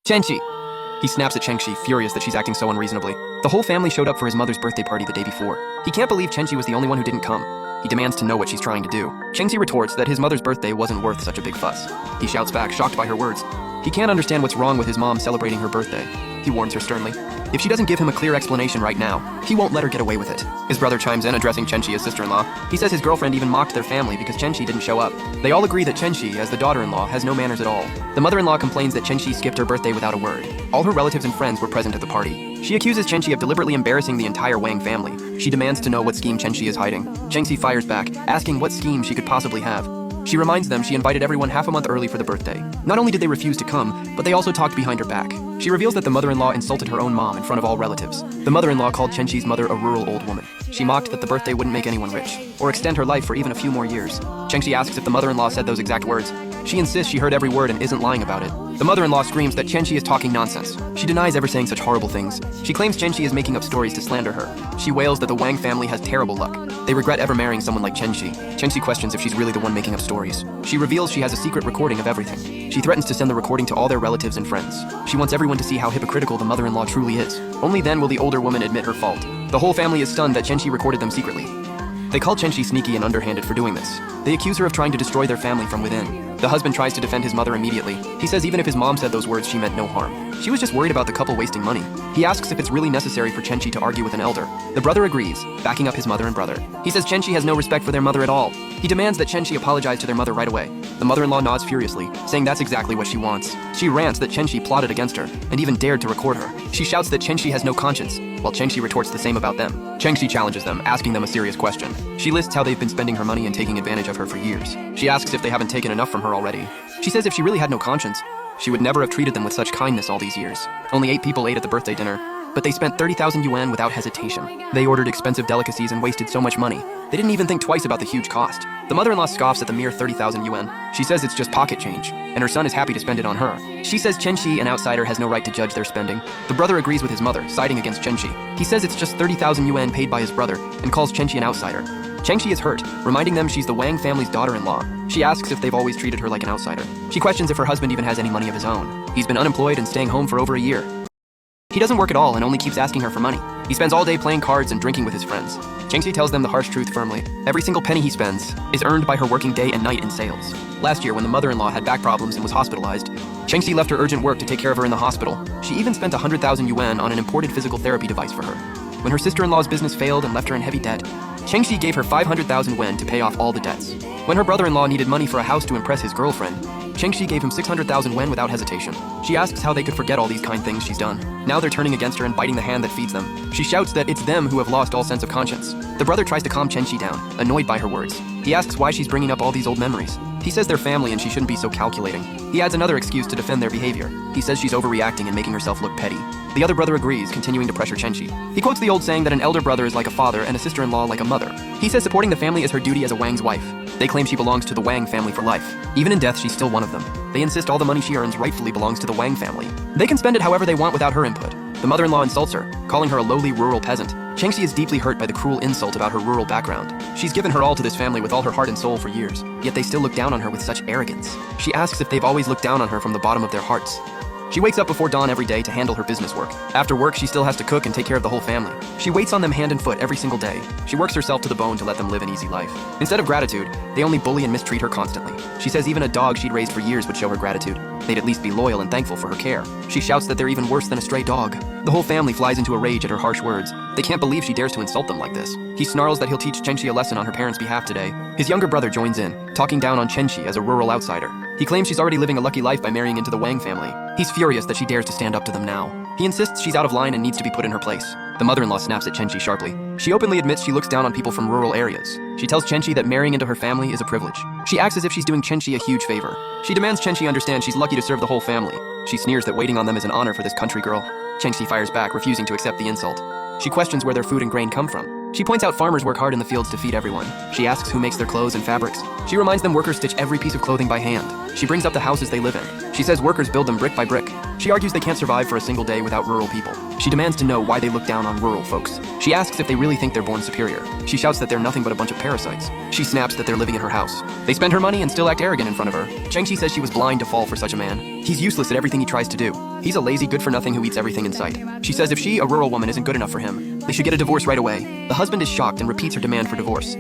Chenxi! He snaps at Chengxi, furious that she's acting so unreasonably. The whole family showed up for his mother's birthday party the day before. He can't believe Chenxi was the only one who didn't come. He demands to know what she's trying to do. Chengxi retorts that his mother's birthday wasn't worth such a big fuss. He shouts back, shocked by her words. He can't understand what's wrong with his mom celebrating her birthday. He warns her sternly. If she doesn't give him a clear explanation right now, he won't let her get away with it. His brother chimes in, addressing Chenxi as sister-in-law. He says his girlfriend even mocked their family because Chenxi didn't show up. They all agree that Chenxi, as the daughter-in-law, has no manners at all. The mother-in-law complains that Chenxi skipped her birthday without a word. All her relatives and friends were present at the party. She accuses Chenxi of deliberately embarrassing the entire Wang family. She demands to know what scheme Chenxi is hiding. Chenxi fires back, asking what scheme she could possibly have. She reminds them she invited everyone half a month early for the birthday. Not only did they refuse to come, but they also talked behind her back. She reveals that the mother-in-law insulted her own mom in front of all relatives. The mother-in-law called Chenxi's mother a rural old woman. She mocked that the birthday wouldn't make anyone rich, or extend her life for even a few more years. Chenxi asks if the mother-in-law said those exact words. She insists she heard every word and isn't lying about it. The mother-in-law screams that Chenxi is talking nonsense. She denies ever saying such horrible things. She claims Chenxi is making up stories to slander her. She wails that the Wang family has terrible luck. They regret ever marrying someone like Chenxi. Chenxi questions if she's really the one making up stories. She reveals she has a secret recording of everything. She threatens to send the recording to all their relatives and friends. She wants everyone to see how hypocritical the mother-in-law truly is. Only then will the older woman admit her fault. The whole family is stunned that Chenxi recorded them secretly. They call Chenxi sneaky and underhanded for doing this. They accuse her of trying to destroy their family from within. The husband tries to defend his mother immediately. He says even if his mom said those words, she meant no harm. She was just worried about the couple wasting money. He asks if it's really necessary for Chenxi to argue with an elder. The brother agrees, backing up his mother and brother. He says Chenxi has no respect for their mother at all. He demands that Chenxi apologize to their mother right away. The mother-in-law nods furiously, saying that's exactly what she wants. She rants that Chenxi plotted against her, and even dared to record her. She shouts that Chenxi has no conscience, while Chenxi retorts the same about them. Chenxi challenges them, asking them a serious question. She lists how they've been spending her money and taking advantage of her for years. She asks if they haven't taken enough from her already. She says if she really had no conscience, she would never have treated them with such kindness all these years. Only 8 people ate at the birthday dinner, but they spent 30,000 yuan without hesitation. They ordered expensive delicacies and wasted so much money. They didn't even think twice about the huge cost. The mother-in-law scoffs at the mere 30,000 yuan. She says it's just pocket change, and her son is happy to spend it on her. She says Chenxi, an outsider, has no right to judge their spending. The brother agrees with his mother, siding against Chenxi. He says it's just 30,000 yuan paid by his brother, and calls Chenxi an outsider. Chenxi is hurt, reminding them she's the Wang family's daughter-in-law. She asks if they've always treated her like an outsider. She questions if her husband even has any money of his own. He's been unemployed and staying home for over a year. He doesn't work at all and only keeps asking her for money. He spends all day playing cards and drinking with his friends. Chenxi tells them the harsh truth firmly. Every single penny he spends is earned by her working day and night in sales. Last year, when the mother-in-law had back problems and was hospitalized, Chenxi left her urgent work to take care of her in the hospital. She even spent 100,000 yuan on an imported physical therapy device for her. When her sister-in-law's business failed and left her in heavy debt, Chenxi gave her 500,000 yuan to pay off all the debts. When her brother-in-law needed money for a house to impress his girlfriend, Chenxi gave him 600,000 yuan without hesitation. She asks how they could forget all these kind things she's done. Now they're turning against her and biting the hand that feeds them. She shouts that it's them who have lost all sense of conscience. The brother tries to calm Chenxi down, annoyed by her words. He asks why she's bringing up all these old memories. He says they're family and she shouldn't be so calculating. He adds another excuse to defend their behavior. He says she's overreacting and making herself look petty. The other brother agrees, continuing to pressure Chenxi. He quotes the old saying that an elder brother is like a father and a sister-in-law like a mother. He says supporting the family is her duty as a Wang's wife. They claim she belongs to the Wang family for life. Even in death, she's still one of them. They insist all the money she earns rightfully belongs to the Wang family. They can spend it however they want without her input. The mother-in-law insults her, calling her a lowly rural peasant. Chenxi is deeply hurt by the cruel insult about her rural background. She's given her all to this family with all her heart and soul for years, yet they still look down on her with such arrogance. She asks if they've always looked down on her from the bottom of their hearts. She wakes up before dawn every day to handle her business work. After work, she still has to cook and take care of the whole family. She waits on them hand and foot every single day. She works herself to the bone to let them live an easy life. Instead of gratitude, they only bully and mistreat her constantly. She says even a dog she'd raised for years would show her gratitude. They'd at least be loyal and thankful for her care. She shouts that they're even worse than a stray dog. The whole family flies into a rage at her harsh words. They can't believe she dares to insult them like this. He snarls that he'll teach Chenxi a lesson on her parents' behalf today. His younger brother joins in, talking down on Chenxi as a rural outsider. He claims she's already living a lucky life by marrying into the Wang family. He's furious that she dares to stand up to them now. He insists she's out of line and needs to be put in her place. The mother-in-law snaps at Chenxi sharply. She openly admits she looks down on people from rural areas. She tells Chenxi that marrying into her family is a privilege. She acts as if she's doing Chenxi a huge favor. She demands Chenxi understand she's lucky to serve the whole family. She sneers that waiting on them is an honor for this country girl. Chenxi fires back, refusing to accept the insult. She questions where their food and grain come from. She points out farmers work hard in the fields to feed everyone. She asks who makes their clothes and fabrics. She reminds them workers stitch every piece of clothing by hand. She brings up the houses they live in. She says workers build them brick by brick. She argues they can't survive for a single day without rural people. She demands to know why they look down on rural folks. She asks if they really think they're born superior. She shouts that they're nothing but a bunch of parasites. She snaps that they're living in her house. They spend her money and still act arrogant in front of her. Chengxi says she was blind to fall for such a man. He's useless at everything he tries to do. He's a lazy good-for-nothing who eats everything in sight. She says if she, a rural woman, isn't good enough for him, they should get a divorce right away. The husband is shocked and repeats her demand for divorce.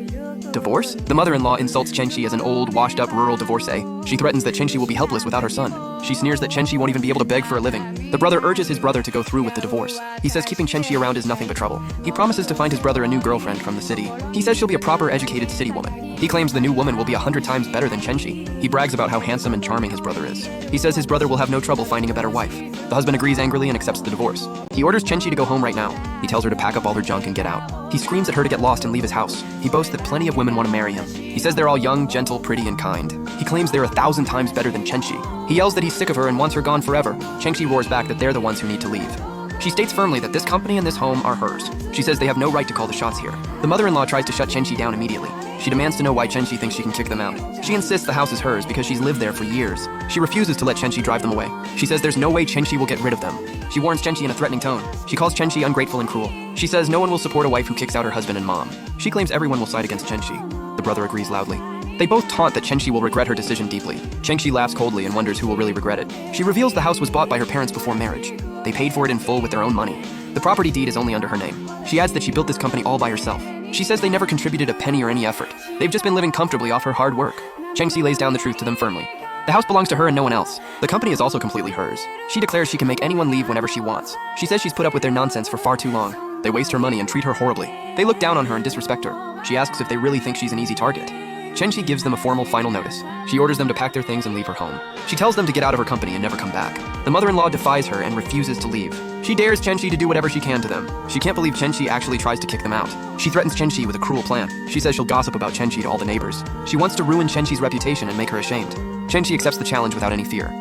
Divorce? The mother-in-law insults Chengxi as an old, washed-up rural divorcee. She threatens that Chengxi will be helpless without her son. She sneers that Chengxi won't even be able to beg for a living. The brother urges his brother to go through with the divorce. He says keeping Chengxi around is nothing but trouble. He promises to find his brother a new girlfriend from the city. He says she'll be a proper, educated city woman. He claims the new woman will be 100 times better than Chengxi. He brags about how handsome and charming his brother is. He says his brother will have no trouble finding a better wife. The husband agrees angrily and accepts the divorce. He orders Chengxi to go home right now. He tells her to pack up all her junk and get out. He screams at her to get lost and leave his house. He boasts that plenty of women want to marry him. He says they're all young, gentle, pretty, and kind. He claims they're 1,000 times better than Chengxi. He yells that he's sick of her and wants her gone forever. Chengxi roars back that they're the ones who need to leave. She states firmly that this company and this home are hers. She says they have no right to call the shots here. The mother-in-law tries to shut Chengxi down immediately. She demands to know why Chengxi thinks she can kick them out. She insists the house is hers because she's lived there for years. She refuses to let Chengxi drive them away. She says there's no way Chengxi will get rid of them. She warns Chengxi in a threatening tone. She calls Chengxi ungrateful and cruel. She says no one will support a wife who kicks out her husband and mom. She claims everyone will side against Chengxi. The brother agrees loudly. They both taunt that Chengxi will regret her decision deeply. Chengxi laughs coldly and wonders who will really regret it. She reveals the house was bought by her parents before marriage. They paid for it in full with their own money. The property deed is only under her name. She adds that she built this company all by herself. She says they never contributed a penny or any effort. They've just been living comfortably off her hard work. Chengxi lays down the truth to them firmly. The house belongs to her and no one else. The company is also completely hers. She declares she can make anyone leave whenever she wants. She says she's put up with their nonsense for far too long. They waste her money and treat her horribly. They look down on her and disrespect her. She asks if they really think she's an easy target. Chengxi gives them a formal final notice. She orders them to pack their things and leave her home. She tells them to get out of her company and never come back. The mother-in-law defies her and refuses to leave. She dares Chengxi to do whatever she can to them. She can't believe Chengxi actually tries to kick them out. She threatens Chengxi with a cruel plan. She says she'll gossip about Chengxi to all the neighbors. She wants to ruin Chengxi's reputation and make her ashamed. Chengxi accepts the challenge without any fear.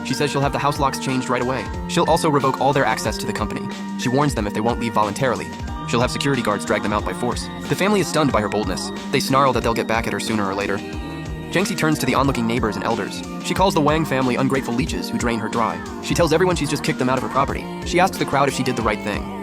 She says she'll have the house locks changed right away. She'll also revoke all their access to the company. She warns them if they won't leave voluntarily, she'll have security guards drag them out by force. The family is stunned by her boldness. They snarl that they'll get back at her sooner or later. Chengxi turns to the onlooking neighbors and elders. She calls the Wang family ungrateful leeches who drain her dry. She tells everyone she's just kicked them out of her property. She asks the crowd if she did the right thing.